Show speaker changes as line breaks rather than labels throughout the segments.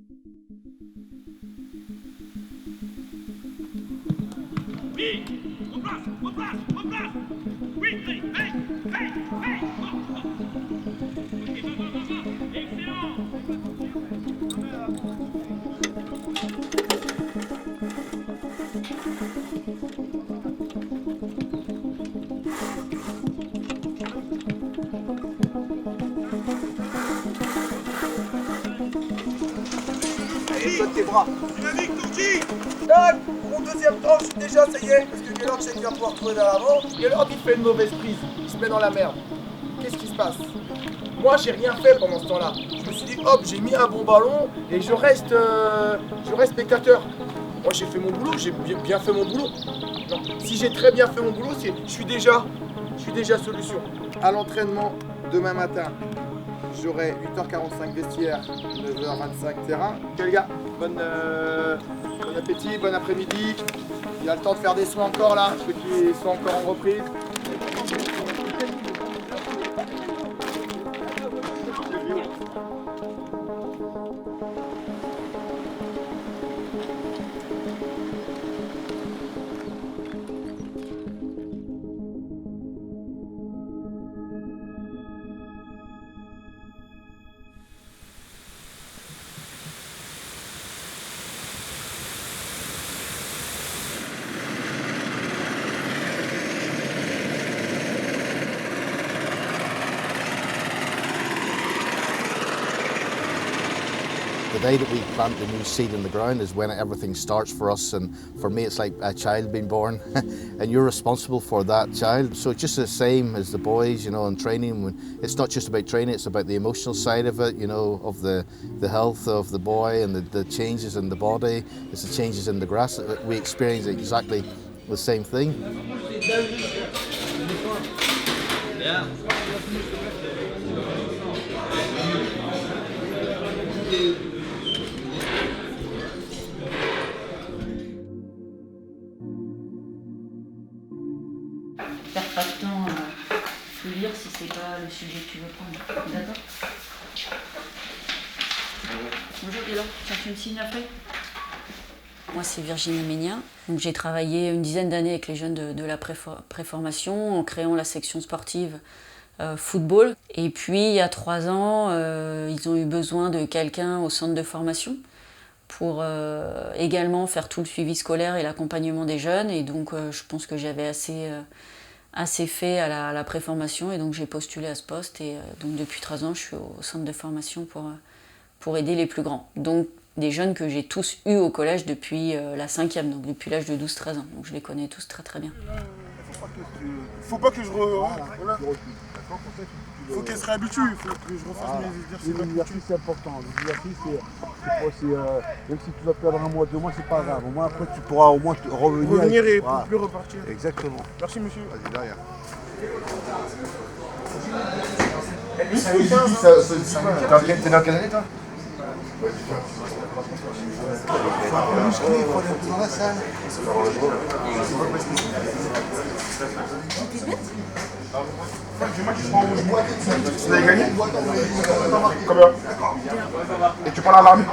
Oui, en place, oui, hey, hey, hey, hey, excellent.
Allez, donne tes bras.
Dynamique, Tourki.
Tac, mon deuxième temps, je suis déjà, ça y est, parce que Gaylord, je sais qu'il va pouvoir trouver dans l'avant. Gaylord, il fait une mauvaise prise, il se met dans la merde. Qu'est-ce qui se passe? Moi, j'ai rien fait pendant ce temps-là. Je me suis dit, hop, j'ai mis un bon ballon et je reste spectateur. Moi, j'ai fait mon boulot, j'ai bien fait mon boulot. Non, si j'ai très bien fait mon boulot, je suis déjà solution. À l'entraînement, demain matin, j'aurai 8h45 vestiaire, 9h25 terrain. Ok les gars, bon appétit, bon après-midi. Il y a le temps de faire des soins encore là, ceux qui sont encore en reprise.
The day that we plant the new seed in the ground is when everything starts for us, and for me it's like a child being born and you're responsible for that child. So it's just the same as the boys, you know, in training. It's not just about training, it's about the emotional side of it, you know, of the health of the boy and the changes in the body, it's the changes in the grass. We experience exactly the same thing.
Yeah.
Perds pas de temps à te lire si c'est pas le sujet que tu veux prendre. D'accord? Bonjour Gaylord, tiens, tu me signes après? Moi c'est Virginie Ménien. Donc j'ai travaillé une dizaine d'années avec les jeunes de la préformation en créant la section sportive football. Et puis il y a 3 ans, ils ont eu besoin de quelqu'un au centre de formation pour également faire tout le suivi scolaire et l'accompagnement des jeunes. Et donc je pense que j'avais assez fait à la préformation et donc j'ai postulé à ce poste. Et donc depuis 3 ans, je suis au centre de formation pour aider les plus grands. Donc des jeunes que j'ai tous eus au collège depuis la 5e, donc depuis l'âge de 12-13 ans. Donc je les connais tous très très bien.
Faut pas que je voilà. Faut qu'elle se réhabitue, il faut que je refasse mes exercices.
L'exercice c'est important. L'exercice même si tu vas perdre 1 mois, 2 mois, c'est pas grave. Au moins après tu pourras au moins revenir
et plus repartir.
Exactement.
Merci monsieur.
Vas-y derrière.
T'es dans quelle année toi?
Il faut un peu muscler, il faut aller un peu dans la salle.
Vous avez gagné? Combien? Et tu parles à l'arbitre?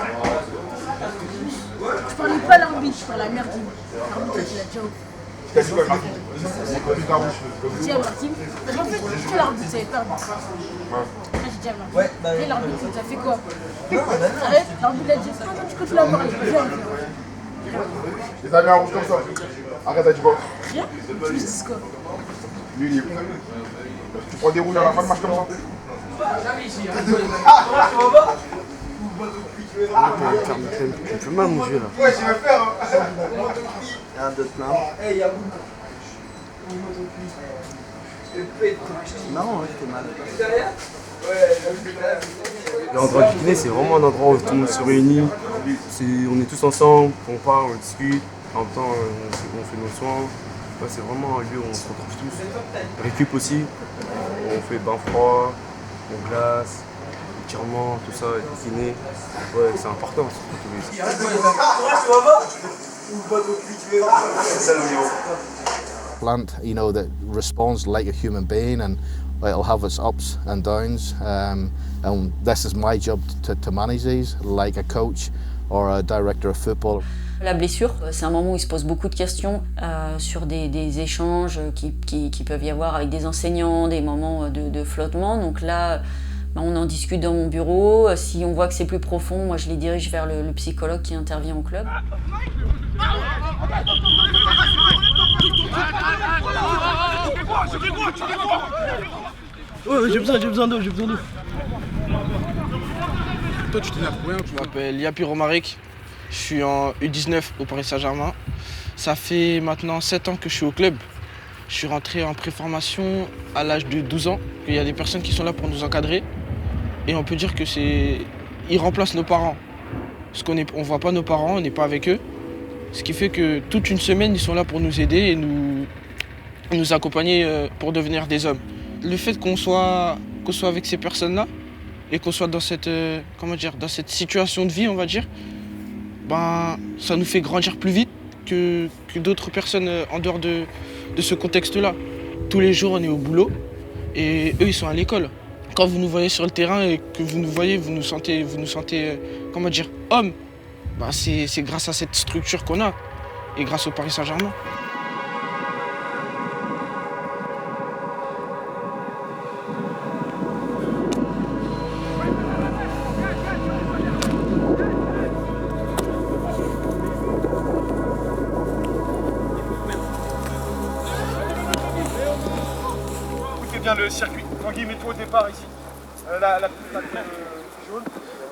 Je parlais pas à l'arbitre, je parlais à Martine. L'arbitre, il a déjà ouvert.
T'as dit quoi, Martine?
J'ai dit à Martine. Parce qu'en fait, quel arbitre c'est pas l'arbitre? J'ai dit à Martine. Et l'arbitre, il t'a fait quoi? Arrête, l'arbitre a dit ah non, tu continues à parler. Viens.
Et t'as mis un rouge comme ça? Arrête, t'as dit quoi?
Rien? Tu me dis quoi?
Lui, il est... Tu prends des rouges à la fin de match comme ça?
Tu me fais mal mon jeu là.
Ouais, je vais faire.
Il y a un d'autres là. C'est marrant, ouais, j'étais mal.
L'endroit du kiné, c'est vraiment un endroit où tout le monde se réunit. On est tous ensemble, on parle, on discute. En même temps, on fait nos soins. Ouais, c'est vraiment un lieu où on se retrouve tous. Récup aussi. On fait bain froid, on glace, étirement, tout ça, kiné. Ouais, c'est important de se retrouver ici.
C'est ça le niveau.
plant, you know, that responds like a human being, and it'll have its ups and downs. And this is my job to manage these, like a coach or a director of football.
La blessure, c'est un moment où il se pose beaucoup de questions sur des échanges qui peuvent y avoir avec des enseignants, des moments de flottement. Donc là, on en discute dans mon bureau. Si on voit que c'est plus profond, moi je les dirige vers le psychologue qui intervient au club.
Ouais, j'ai besoin d'eau.
Toi, tu t'énerves pour rien, tu
Je m'appelle Yapi Romaric, je suis en U19 au Paris Saint-Germain. Ça fait maintenant 7 ans que je suis au club. Je suis rentré en préformation à l'âge de 12 ans. Il y a des personnes qui sont là pour nous encadrer. Et on peut dire que ils remplacent nos parents. Parce qu'on ne voit pas nos parents, on n'est pas avec eux. Ce qui fait que toute une semaine, ils sont là pour nous aider et nous accompagner pour devenir des hommes. Le fait qu'on soit avec ces personnes-là et qu'on soit dans cette situation de vie, on va dire, ben, ça nous fait grandir plus vite que d'autres personnes en dehors de ce contexte-là. Tous les jours, on est au boulot et eux, ils sont à l'école. Quand vous nous voyez sur le terrain et que vous nous voyez, vous nous sentez hommes, ben, c'est grâce à cette structure qu'on a et grâce au Paris Saint-Germain.
Bien le circuit. Tanguy, mets-toi au départ ici. La jaune.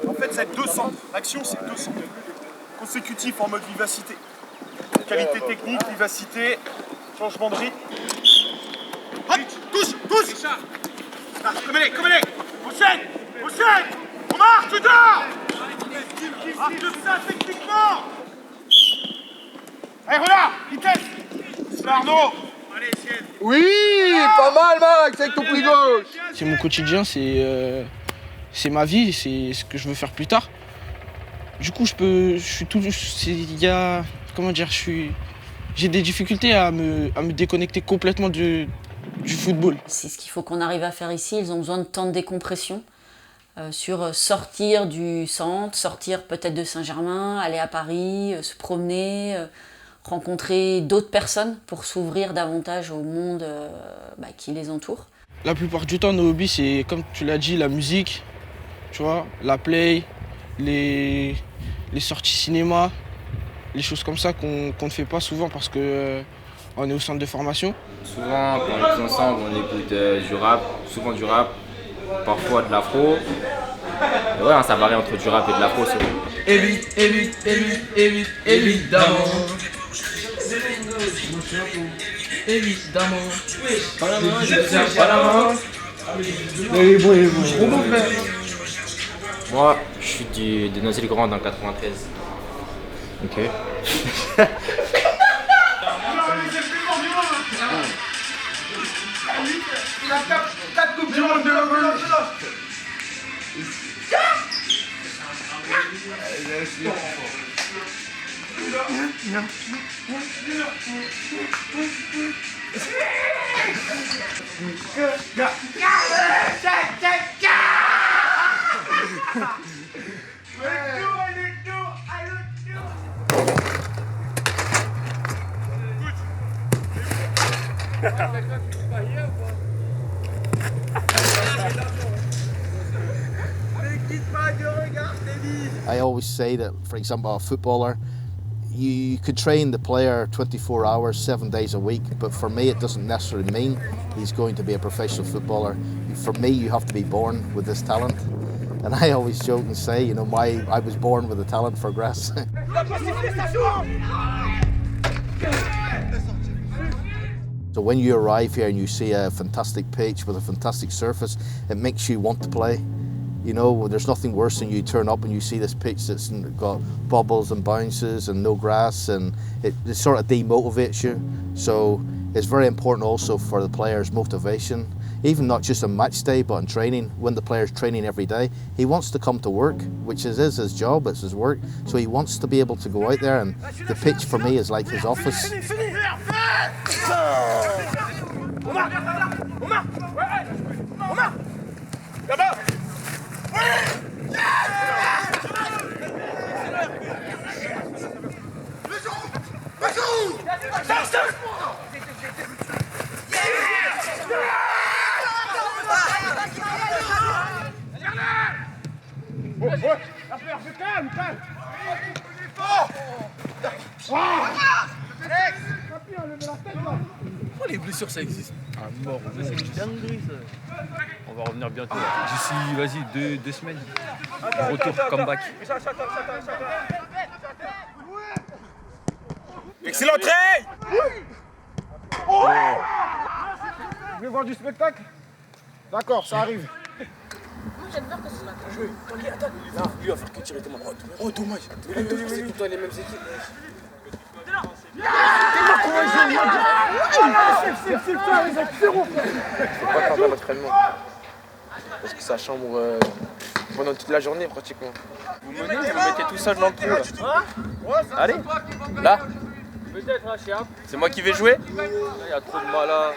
En fait, c'est 200. L'action, c'est 200. Consécutif en mode vivacité. Qualité technique, vivacité, changement de rythme. Hop, touche. Ah, comme elle est. Enchaîne. On marche, tu dors. Marque ça techniquement. Allez, regarde, vitesse. Arnaud.
Oui, pas mal, Max, avec ton prix gauche.
C'est mon quotidien, c'est ma vie, c'est ce que je veux faire plus tard. Du coup, j'ai des difficultés à me déconnecter complètement du football.
C'est ce qu'il faut qu'on arrive à faire ici. Ils ont besoin de temps de décompression sur sortir du centre, sortir peut-être de Saint-Germain, aller à Paris, se promener, rencontrer d'autres personnes pour s'ouvrir davantage au monde qui les entoure.
La plupart du temps, nos hobbies, c'est, comme tu l'as dit, la musique, tu vois, la play, les sorties cinéma, les choses comme ça qu'on ne fait pas souvent parce qu'on est au centre de formation.
Souvent, quand on est tous ensemble, on écoute du rap, souvent du rap, parfois de l'afro. Ouais, ça varie entre du rap et de l'afro. Évidemment. Pas la main, je ne pas la main.
Il est bon.
Moi, je suis de Noisy-le-Grand en 93. Ok.
Il a 4 coupes du monde de la main.
I always say that, for example, a footballer, you could train the player 24 hours, 7 days a week, but for me it doesn't necessarily mean he's going to be a professional footballer. For me, you have to be born with this talent. And I always joke and say, you know, I was born with a talent for grass. So when you arrive here and you see a fantastic pitch with a fantastic surface, it makes you want to play. You know, there's nothing worse than you turn up and you see this pitch that's got bubbles and bounces and no grass, and it sort of demotivates you. So it's very important also for the players' motivation. even not just on match day, but on training, when the player's training every day. He wants to come to work, which is his job, it's his work. So he wants to be able to go out there, and the pitch for me is like his office.
Pourquoi les blessures ça existe? À mort, c'est une dinguerie ça. On va revenir bientôt. D'ici, vas-y, deux semaines. Retour, comeback.
Excellent trait. Oh. Vous voulez voir du spectacle? D'accord, ça arrive.
Moi j'aime bien que ce soit
Jouer. Tanguy, attends. Là, lui va faire que tirer tes mains. Oh, dommage. C'est tout le temps les mêmes équipes.
Faut pas tarder à l'entraînement. Parce que ça chambre pendant toute la journée pratiquement. Vous menez, vous mettez tout seul dans le trou là. Allez, là.
Peut-être, hein, Chiap.
C'est moi qui vais jouer. Il y a trop de malin,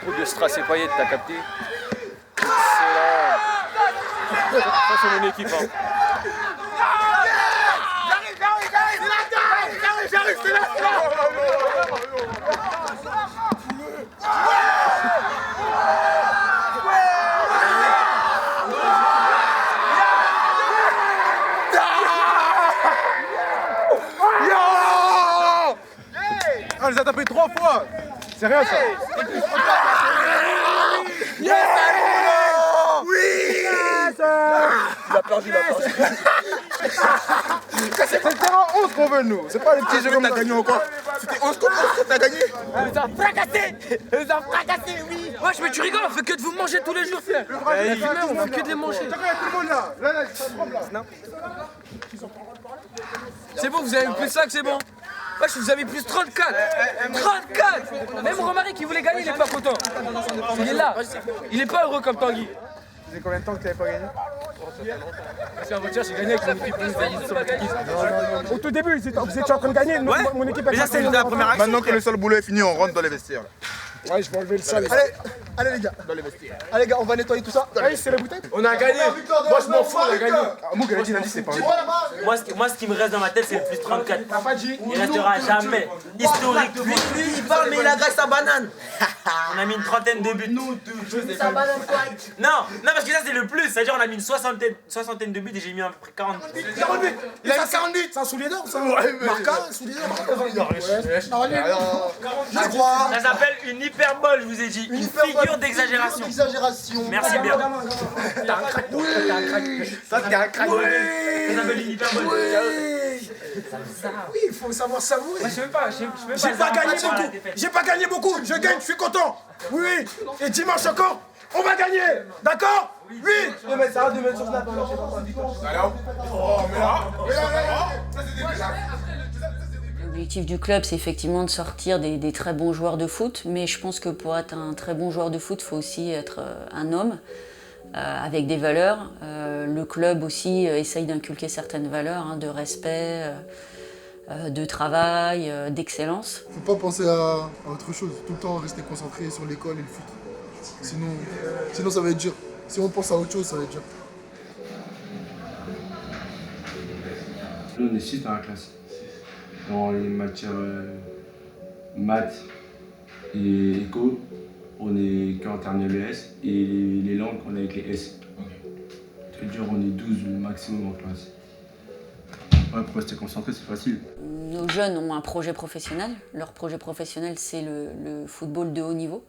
trop de strass et paillettes, t'as capté. Excellent. Ça c'est mon équipe. Hein.
J'arrive, c'est là. On les a tapés 3 fois. C'est rien ça. Yes, oui. Il a perdu. C'est le terrain 11 qu'on veut, nous. C'est pas les petits jeux comme t'as gagné encore. C'était 11 contre 11 que t'as gagné.
Elle les a fracassés, oui. Wesh, mais tu rigoles, on fait que de vous manger tous les jours, frère. On fait que de les manger.
T'as gagné tout le monde là. Là, ça tremble là.
C'est bon, vous avez plus 5, c'est bon. Wesh, vous avez plus 34. 34. Même Romaric qui voulait gagner, il est pas content. Il est là. Il est pas heureux comme Tanguy.
Ça faisait combien de temps que t'avais pas gagné?
Parce qu'avant-hier, j'ai gagné avec mon équipe.
Au tout début, vous étiez en train de gagner. Mon équipe a
Déjà, c'est la première action.
Maintenant que le seul boulot est fini, on rentre dans les vestiaires. Ouais, je vais enlever le sale. Allez les gars. Dans les vestiaires. Allez les gars, on va nettoyer tout ça. Allez, c'est la bouteille.
On a gagné. Moi, je m'en fous, on a gagné.
Mouk, il a dit, c'est pas vrai.
Moi, ce qui me reste dans ma tête, c'est le plus 34. Il restera jamais. Historique. Lui, il parle, mais il a grâce sa banane. On a mis une trentaine de buts.
sa banane quoi.
Non, parce que ça, c'est le plus. C'est-à-dire, on a mis une soixantaine de buts et j'ai mis à peu près 40 buts.
40 buts. Il a mis 40 buts. C'est un soulier d'or, ça. Marca, un soulier d'or. Je crois.
Ça s'appelle une hyperbole, je vous ai dit. Une figure d'exagération. Merci bien.
T'as un crack, toi. T'as un crack. Ça, t'es un crack.
Ça s'appelle une hyperbole.
Oui, il faut savoir savourer.
Je veux pas.
J'ai pas gagné beaucoup. J'ai pas gagné beaucoup. Je gagne, je suis content. Oui. Et dimanche encore, on va gagner. D'accord? Oui. Je vais ça, 2 mètres sur Snap. Oh, mais là. Ça, c'est des
L'objectif du club, c'est effectivement de sortir des très bons joueurs de foot, mais je pense que pour être un très bon joueur de foot, il faut aussi être un homme avec des valeurs. Le club aussi essaye d'inculquer certaines valeurs, de respect, de travail, d'excellence.
Il ne faut pas penser à autre chose, tout le temps rester concentré sur l'école et le foot. Sinon ça va être dur. Si on pense à autre chose, ça va être dur.
Nous, on est 6 dans la classe. Dans les matières maths et éco, on est qu'en terminale ES et les langues, on est avec les S. C'est dur, on est 12 le maximum en classe. Ouais, pour rester concentré, c'est facile.
Nos jeunes ont un projet professionnel. Leur projet professionnel, c'est le football de haut niveau.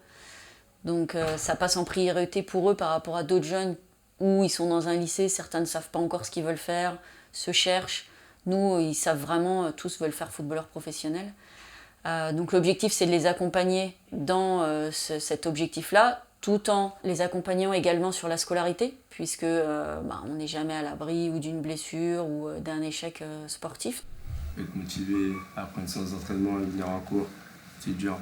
Donc ça passe en priorité pour eux par rapport à d'autres jeunes où ils sont dans un lycée, certains ne savent pas encore ce qu'ils veulent faire, se cherchent. Nous, ils savent vraiment, tous veulent faire footballeur professionnel. Donc l'objectif, c'est de les accompagner dans cet objectif-là, tout en les accompagnant également sur la scolarité, puisque on n'est jamais à l'abri ou d'une blessure ou d'un échec sportif.
Être motivé, après une séance d'entraînement et venir en cours, c'est dur.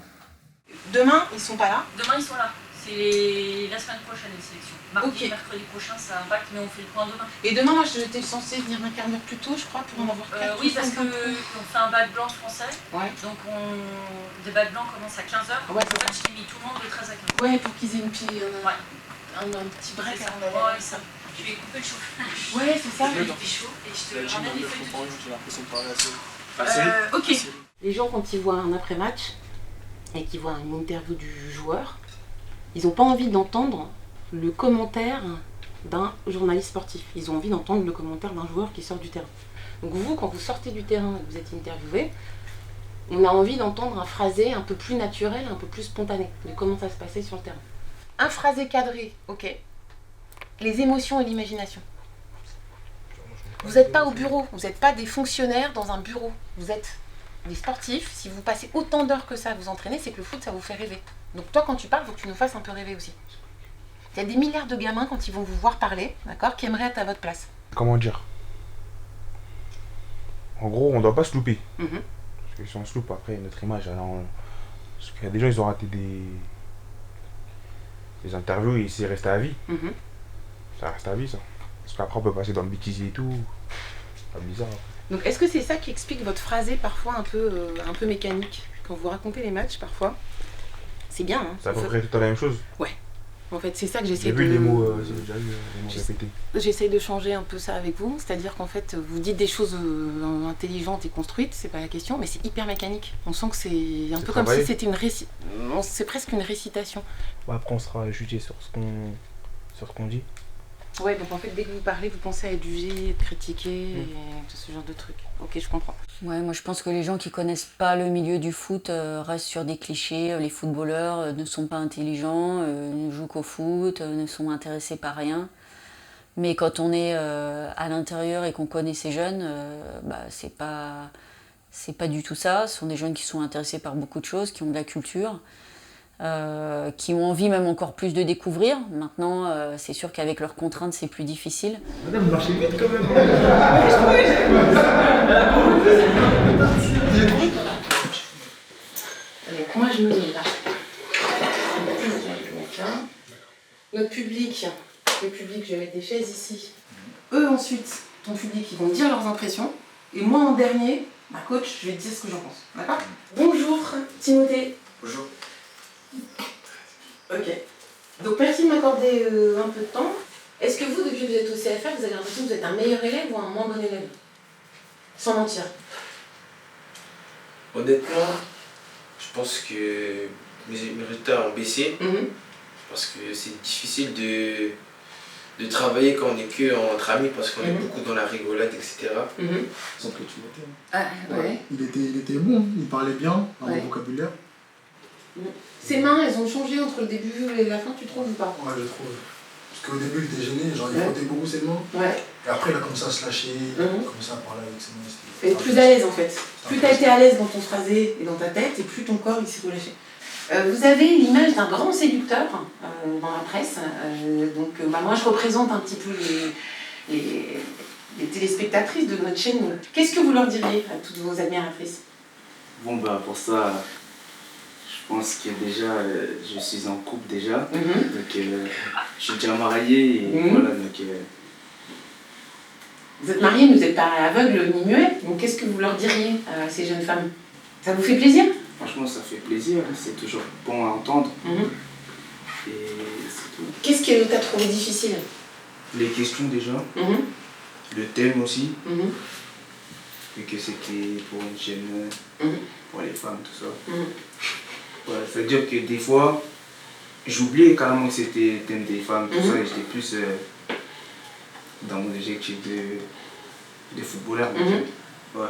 Demain, ils sont pas là.
Demain, ils sont là.
C'est la semaine prochaine, les sélections. Mardi, mercredi prochain, ça impacte, mais on fait le point demain.
Et demain, moi, j'étais censée venir un quart d'heure plus tôt, je crois, pour en avoir 4.
Oui, parce qu'on fait un bac blanc français.
Ouais.
Donc, des bacs blancs commencent à 15h.
Ouais,
en fait, j'ai mis tout le monde de 13 à 15h.
Ouais, pour qu'ils aient un petit break avant d'aller.
Ouais, ça. Je vais couper le chauffage.
Ouais, c'est ça.
Il fait chaud et je te ramène les feuilles.
J'ai l'impression de parler assez.
Ok. Les gens, quand ils voient un après-match et qu'ils voient une interview du joueur, ils n'ont pas envie d'entendre le commentaire d'un journaliste sportif. Ils ont envie d'entendre le commentaire d'un joueur qui sort du terrain. Donc vous, quand vous sortez du terrain et que vous êtes interviewé, on a envie d'entendre un phrasé un peu plus naturel, un peu plus spontané de comment ça se passait sur le terrain. Un phrasé cadré, ok. Les émotions et l'imagination. Vous n'êtes pas au bureau, vous n'êtes pas des fonctionnaires dans un bureau. Vous êtes des sportifs. Si vous passez autant d'heures que ça à vous entraîner, c'est que le foot, ça vous fait rêver. Donc toi, quand tu parles, il faut que tu nous fasses un peu rêver aussi. Il y a des milliards de gamins, quand ils vont vous voir parler, d'accord, qui aimeraient être à votre place.
Comment dire? En gros, on doit pas se louper. Parce que si on se loupe, après, notre image, alors... Parce qu'il y a des gens, ils ont raté des interviews et c'est resté à vie. Ça reste à vie, ça. Parce qu'après, on peut passer dans le bêtisier et tout. C'est pas bizarre.
Donc est-ce que c'est ça qui explique votre phrasé parfois un peu mécanique? Quand vous racontez les matchs, parfois, c'est bien. Hein,
c'est à peu près tout à la même chose.
Ouais. En fait, c'est ça que j'essaie
de...
J'ai vu
les mots, j'ai déjà eu les mots répétés.
J'essaie de changer un peu ça avec vous, c'est-à-dire qu'en fait, vous dites des choses intelligentes et construites, c'est pas la question, mais c'est hyper mécanique. On sent que c'est un peu comme si c'était c'est presque une récitation.
Ouais, après, on sera jugé sur ce qu'on dit.
Ouais, donc en fait, dès que vous parlez, vous pensez à être jugé, être critiqué, et tout ce genre de trucs. Ok, je comprends.
Ouais, moi je pense que les gens qui connaissent pas le milieu du foot restent sur des clichés. Les footballeurs ne sont pas intelligents, ne jouent qu'au foot, ne sont intéressés par rien. Mais quand on est à l'intérieur et qu'on connaît ces jeunes, c'est pas du tout ça. Ce sont des jeunes qui sont intéressés par beaucoup de choses, qui ont de la culture. Qui ont envie même encore plus de découvrir. Maintenant, c'est sûr qu'avec leurs contraintes, c'est plus difficile.
Madame, vous marchez vite quand même.
Allez, moi je me mets là. Notre public, je vais mettre des chaises ici. Eux ensuite, ton public, ils vont me dire leurs impressions. Et moi en dernier, ma coach, je vais te dire ce que j'en pense. D'accord? Bonjour Timothée.
Bonjour.
Ok. Donc merci de m'accorder un peu de temps. Est-ce que vous, depuis que vous êtes au CFR, vous avez l'impression que vous êtes un meilleur élève ou un moins bon élève? Sans mentir.
Honnêtement, je pense que mes résultats ont baissé. Parce que c'est difficile de travailler quand on n'est que entre amis, parce qu'on est beaucoup dans la rigolade, etc.
Sauf que tu l'étais.
Ah, ouais.
Il était bon, il parlait bien, un bon vocabulaire.
Ses mains, elles ont changé entre le début et la fin, tu trouves ou pas?
Ouais, je trouve. Parce qu'au début, il était gêné, genre il frottait beaucoup ses mains.
Ouais.
Et après, il a commencé à se lâcher, commencé à parler avec ses mains.
Et plus à l'aise en fait. Plus tu as été à l'aise dans ton phrasé et dans ta tête, et plus ton corps il s'est relâché. Vous avez l'image d'un grand séducteur dans la presse. Moi, je représente un petit peu les téléspectatrices de notre chaîne. Qu'est-ce que vous leur diriez à toutes vos admiratrices?
Bon, pour ça, je pense que déjà, je suis en couple déjà. Donc, je suis déjà marié. Et voilà, donc,
Vous êtes marié, mais vous n'êtes pas aveugle ni muet. Donc, qu'est-ce que vous leur diriez à ces jeunes femmes? Ça vous fait plaisir?
Franchement, ça fait plaisir. C'est toujours bon à entendre. Et c'est tout.
Qu'est-ce que tu as trouvé difficile?
Les questions déjà. Le thème aussi. Vu que c'était pour une chaîne pour les femmes, tout ça. Ouais, ça veut dire que des fois, j'oubliais carrément que c'était le thème des femmes, tout ça, et j'étais plus dans mon objectif de footballeur. Ouais.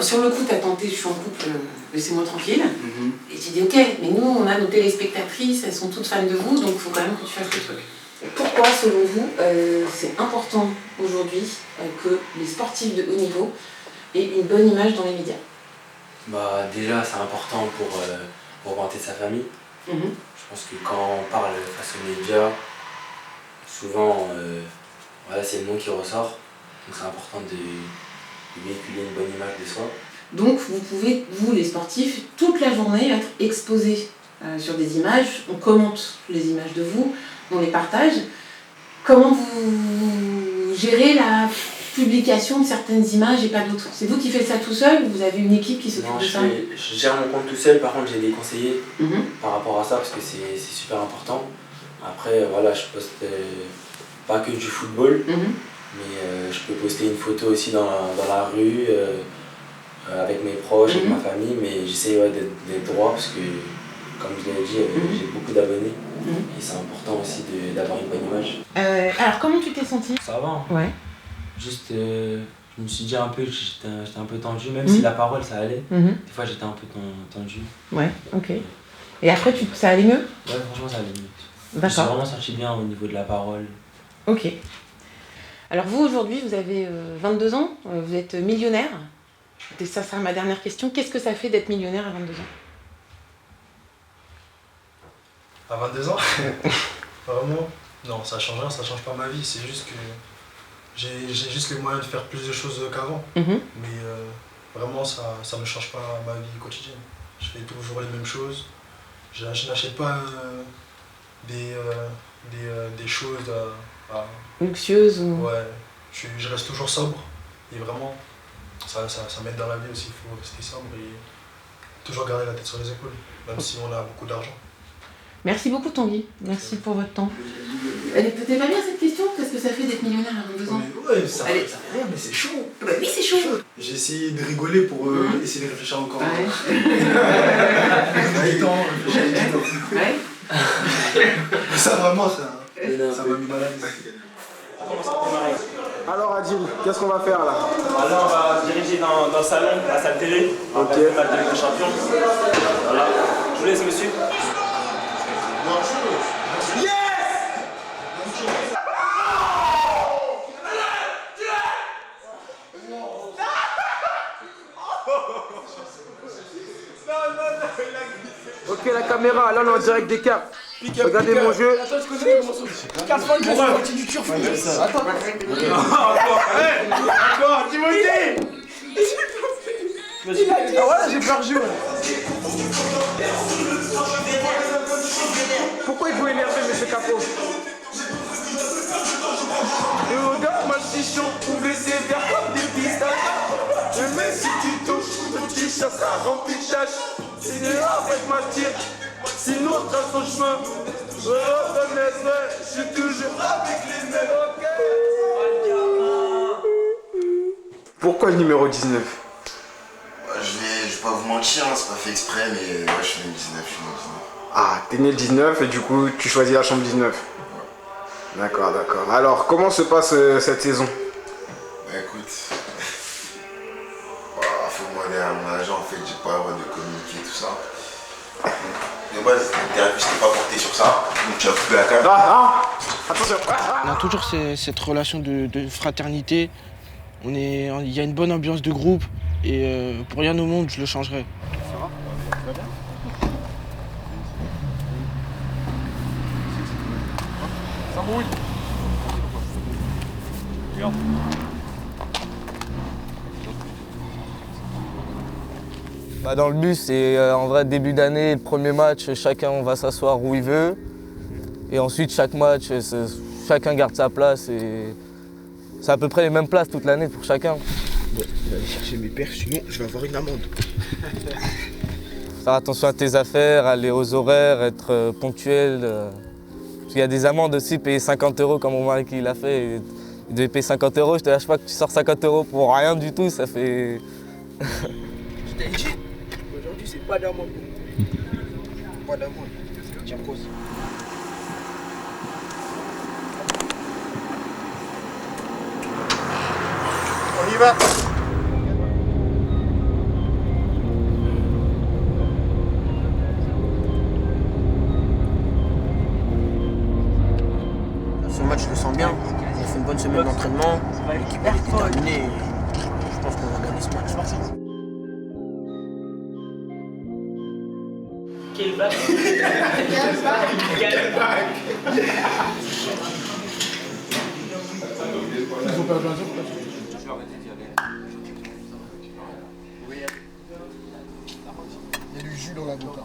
Sur le coup, tu as tenté, je suis en couple, laissez-moi tranquille. Et tu dis, ok, mais nous, on a nos téléspectatrices, elles sont toutes fans de vous, donc il faut quand même que tu fasses le truc. Pourquoi, selon vous, c'est important aujourd'hui que les sportifs de haut niveau aient une bonne image dans les médias?
Déjà, c'est important pour vanter sa famille. Je pense que quand on parle face aux médias, souvent, c'est le nom qui ressort. Donc c'est important de véhiculer une bonne image de soi.
Donc vous pouvez, vous les sportifs, toute la journée être exposés sur des images, on commente les images de vous, on les partage. Comment vous gérez la publication de certaines images et pas d'autres? C'est vous qui faites ça tout seul ou vous avez une équipe qui s'occupe de ça?
Je gère mon compte tout seul, par contre j'ai des conseillers par rapport à ça parce que c'est super important. Après voilà, je poste pas que du football, mais je peux poster une photo aussi dans la rue, avec mes proches, avec ma famille, mais j'essaie d'être droit parce que, comme je l'ai dit, j'ai beaucoup d'abonnés et c'est important aussi d'avoir une bonne image.
Alors comment tu t'es senti?
Ça va, hein.
Ouais.
Juste, je me suis dit un peu que j'étais un peu tendu, même si la parole ça allait, des fois j'étais un peu tendu.
Ouais, ok. Et après ça allait mieux?
Ouais, franchement ça allait mieux.
D'accord.
Je me suis vraiment senti bien au niveau de la parole.
Ok. Alors vous aujourd'hui vous avez 22 ans, vous êtes millionnaire. Et ça sera ma dernière question. Qu'est-ce que ça fait d'être millionnaire à 22 ans?
À 22 ans Vraiment? Non, ça change rien, ça change pas ma vie. C'est juste que j'ai juste les moyens de faire plus de choses qu'avant. Mais vraiment, ça ne change pas ma vie quotidienne. Je fais toujours les mêmes choses. Je n'achète pas des choses
luxueuses ou...
Ouais, je reste toujours sobre. Et vraiment, ça m'aide dans la vie aussi. Il faut rester sobre et toujours garder la tête sur les épaules, même si on a beaucoup d'argent.
Merci beaucoup Tanguy, merci pour votre temps. Elle est peut-être pas bien cette question, qu'est-ce que ça fait d'être millionnaire à 22 ans?
Ouais, ça fait rien, mais c'est chaud.
Bah oui, c'est chaud.
J'ai essayé de rigoler pour essayer de réfléchir encore.
Ouais.
Ouais. Ça vraiment, ça m'a mis mal à l'aise.
Alors Adil, qu'est-ce qu'on va faire là?
Alors on va se diriger dans le salon, la salle télé, on va faire la Ligue des Champions. Voilà. Je vous laisse monsieur.
Yes!
Ok la caméra, là on est en direct des cartes. Regardez mon jeu.
Attends, je connais le morceau. 4 fois le jeu, c'est la moitié du turf. Attends. Encore, Timothée. Il a dit. Ah ouais, j'ai perdu.
Pourquoi il faut énerver monsieur Capot?
Et regarde-moi le chichon, ouvre les sévères comme des pistaches. Et même si tu touches, le t-shirt sera rempli de tâches. C'est avec ma tire, sinon trace son chemin. Je suis toujours avec les mêmes.
Pourquoi le numéro 19?
Je vais pas vous mentir, hein, c'est pas fait exprès, mais ouais, je suis né le 19,
Ah, t'es né le 19 et du coup tu choisis la chambre 19. D'accord, d'accord. Alors, comment se passe cette saison?
Bah écoute, faut demander à mon agent, en fait, j'ai pas le droit de communiquer tout ça. De base, l'interview c'était pas porté sur ça, donc tu as coupé la carte.
Attention. On a toujours cette relation de fraternité. Il y a une bonne ambiance de groupe et pour rien au monde je le changerais.
Ça mouille.
Dans le bus, c'est en vrai début d'année, le premier match, chacun va s'asseoir où il veut. Et ensuite, chaque match, chacun garde sa place. Et c'est à peu près les mêmes places toute l'année pour chacun.
Bon, je vais aller chercher mes paires, sinon je vais avoir une amende.
Faire attention à tes affaires, aller aux horaires, être ponctuel. Parce qu'il y a des amendes aussi, payer 50 € comme mon mari qui l'a fait. Il devait payer 50 €, je te lâche pas que tu sors 50 € pour rien du tout, ça fait...
Je t'ai dit, aujourd'hui c'est pas d'amende. Pas d'amende. Tiens, pause.
On y va.
Ce match, je le sens bien. On a fait une bonne semaine d'entraînement. L'équipe est déterminée. Je pense qu'on va gagner ce match.
Quelle vague.
Ils ont perdu un jour. Il y a du jus dans la bouteille.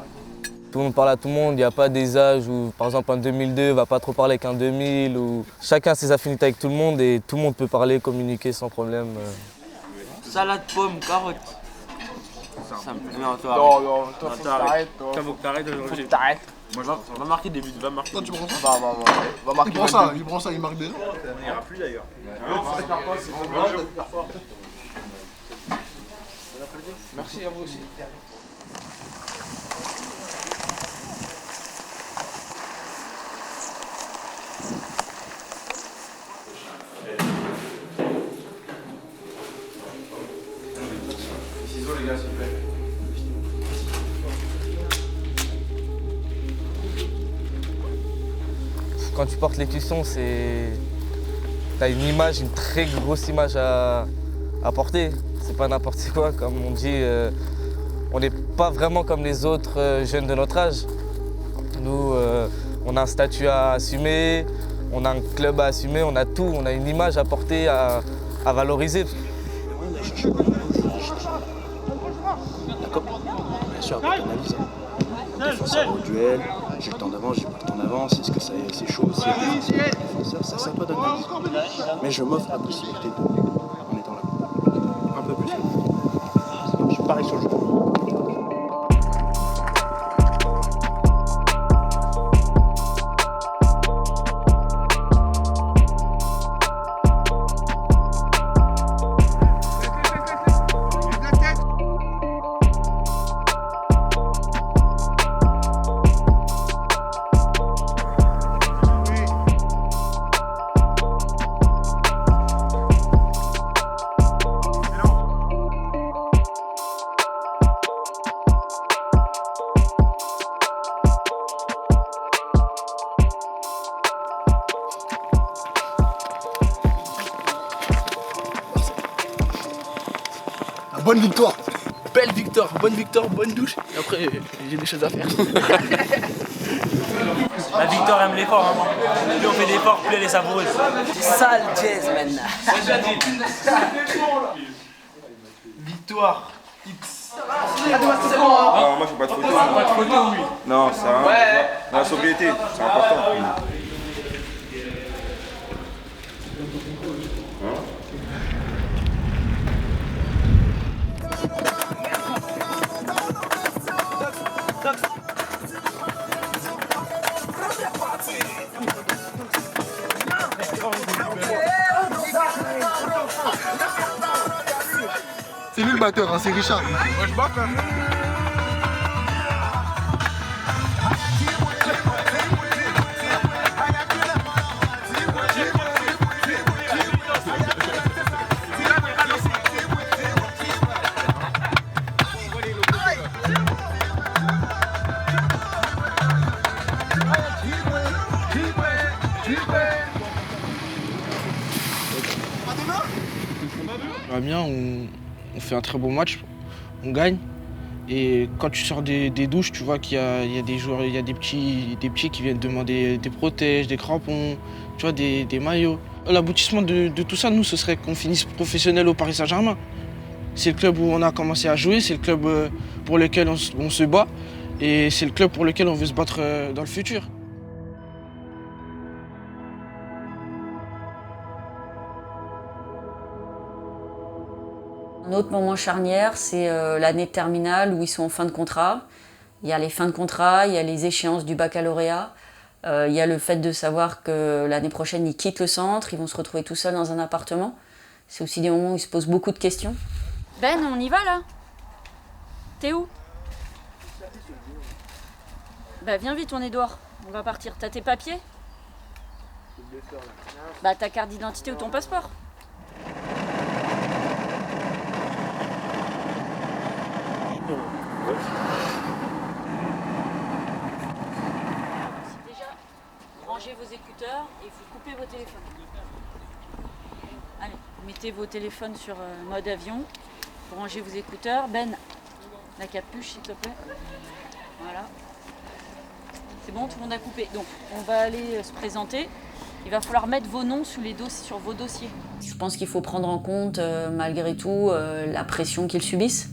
tout le monde parle à tout le monde, il n'y a pas des âges où, par exemple, un 2002 ne va pas trop parler qu'un 2000. Chacun a ses affinités avec tout le monde et tout le monde peut parler, communiquer sans problème.
Salade, pomme, carotte. Non, toi,
Non, non, toi,
non,
faut que
t'arrêtes.
t'arrêtes, toi.
Toi, faut que t'arrêtes.
Faut que t'arrêtes.
Moi, va marquer des buts, va marquer.
Toi, tu prends ça?
Va marquer.
Il prend ça, il prend ça, il marque déjà.
Ça n'ira plus d'ailleurs.
Merci à vous aussi.
Ciseaux les gars, s'il vous plaît.
Quand tu portes l'écusson, t'as une image, une très grosse image à porter. C'est pas n'importe quoi, comme on dit. On n'est pas vraiment comme les autres jeunes de notre âge. Nous, on a un statut à assumer, on a un club à assumer, on a tout, on a une image à porter, à valoriser.
D'accord. Bien sûr, avec analyse. Défenseur au duel, j'ai le temps d'avance, j'ai pas le temps d'avance, est-ce que c'est chaud, c'est défenseur, ça c'est un peu d'analyse. Mais je m'offre la possibilité en étant là. Un peu plus. Je suis pareil sur le jeu.
Bonne victoire.
Belle victoire, bonne douche. Et après, j'ai des choses à faire.
La victoire aime l'effort. Hein. Plus on fait d'efforts, plus elle est savoureuse.
Sale jazz maintenant.
Victoire X.
Non, moi je fais pas de photo.
Pas de photo, oui.
Non, ça.
Ouais.
La sobriété, c'est important.
C'est lui le batteur, hein, c'est Richard.
Moi je bats quand même. Amiens, on fait un très bon match, on gagne. Et quand tu sors des douches, tu vois qu'il y a des joueurs, il y a des petits qui viennent demander des protèges, des crampons, tu vois, des maillots. L'aboutissement de tout ça, nous, ce serait qu'on finisse professionnel au Paris Saint-Germain. C'est le club où on a commencé à jouer, c'est le club pour lequel on se bat et c'est le club pour lequel on veut se battre dans le futur.
Un autre moment charnière, c'est l'année de terminale où ils sont en fin de contrat. Il y a les fins de contrat, il y a les échéances du baccalauréat. Il y a le fait de savoir que l'année prochaine, ils quittent le centre, ils vont se retrouver tout seuls dans un appartement. C'est aussi des moments où ils se posent beaucoup de questions.
Ben, on y va là. T'es où? Bah viens vite, on est dehors. On va partir. T'as tes papiers? Bah ta carte d'identité ou ton passeport. Déjà, rangez vos écouteurs et vous coupez vos téléphones. Allez, mettez vos téléphones sur mode avion. Vous rangez vos écouteurs. Ben, la capuche s'il te plaît. Voilà. C'est bon, tout le monde a coupé. Donc, on va aller se présenter. Il va falloir mettre vos noms sur vos dossiers.
Je pense qu'il faut prendre en compte, malgré tout, la pression qu'ils subissent,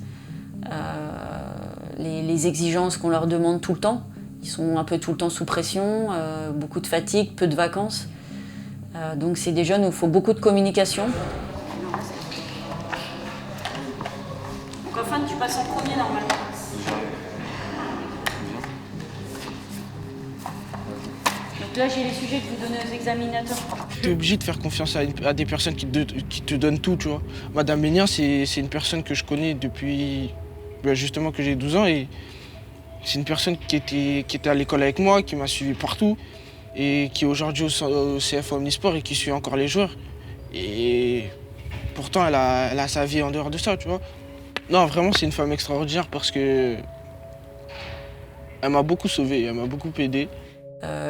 les exigences qu'on leur demande tout le temps. Ils sont un peu tout le temps sous pression, beaucoup de fatigue, peu de vacances. Donc c'est des jeunes où il faut beaucoup de communication.
Donc enfin, tu passes en premier normalement. Donc là, j'ai les sujets que vous donnez aux examinateurs.
Tu es obligé de faire confiance à des personnes qui te donnent tout, tu vois. Madame Ménien, c'est une personne que je connais depuis justement que j'ai 12 ans et c'est une personne qui était à l'école avec moi, qui m'a suivi partout et qui est aujourd'hui au CFA Omnisport et qui suit encore les joueurs. Et pourtant, elle a sa vie en dehors de ça, tu vois. Non, vraiment, c'est une femme extraordinaire parce que elle m'a beaucoup sauvé, elle m'a beaucoup aidé.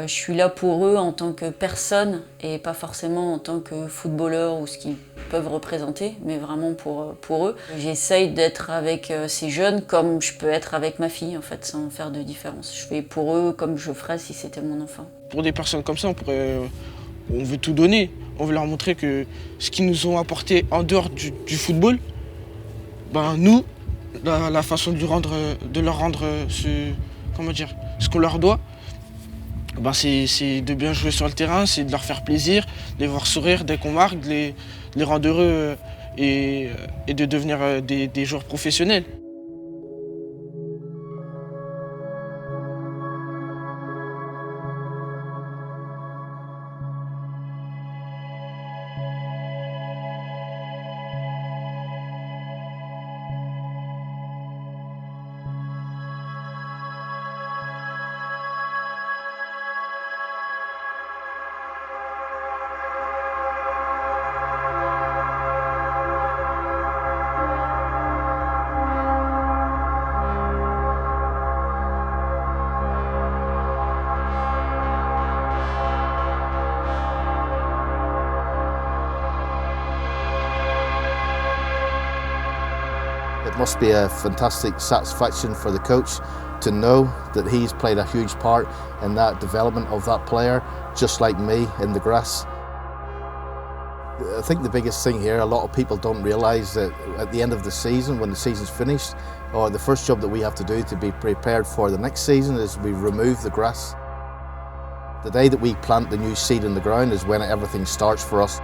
Je suis là pour eux en tant que personne et pas forcément en tant que footballeur ou ce qu'ils peuvent représenter, mais vraiment pour eux. J'essaye d'être avec ces jeunes comme je peux être avec ma fille, en fait, sans faire de différence. Je fais pour eux comme je ferais si c'était mon enfant.
Pour des personnes comme ça, on veut tout donner. On veut leur montrer que ce qu'ils nous ont apporté en dehors du football, ben nous, la façon de leur rendre ce qu'on leur doit, ben c'est de bien jouer sur le terrain, c'est de leur faire plaisir, de les voir sourire dès qu'on marque, de les rendre heureux et de devenir des joueurs professionnels.
It must be a fantastic satisfaction for the coach to know that he's played a huge part in that development of that player, just like me in the grass. I think the biggest thing here, a lot of people don't realise that at the end of the season, when the season's finished, or the first job that we have to do to be prepared for the next season is we remove the grass. The day that we plant the new seed in the ground is when everything starts for us.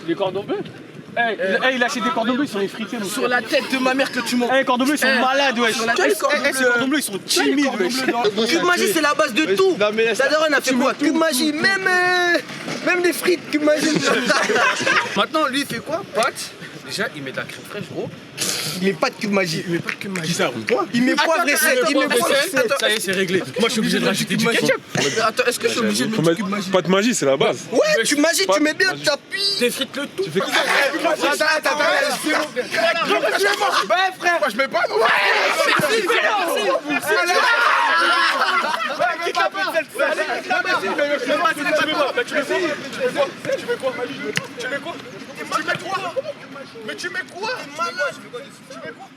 Les cordons bleus il a acheté des cordons bleus, ils sont effrités.
Sur la tête de ma mère que tu montes.
Les cordons bleus, ils sont malades, wesh. Ces cordons bleus, ils sont timides, wesh.
Cube Magie, c'est la base de tout. La daronne a fait quoi? Cube Magie, même des frites, Cube Magie. Maintenant, lui, il fait quoi? Pâtes. Déjà, il met de la crème fraîche, gros. Il met pas de Cube Magie. Il met pas de Cube Magie. Qui ça? Toi? Il met poivre et sel. Il met poivre et sel.
Ça y est, c'est réglé. Moi, je suis obligé de rajouter du ketchup.
Attends, est-ce que je suis obligé de mettre du Cube Magie?
Pas de magie, c'est la base.
Ouais, Cube Magie, tu mets bien, t'appuies.
T'effrites le tout.
Attends, frère, moi je mets pas. Mais tu mets quoi? Tu mets quoi?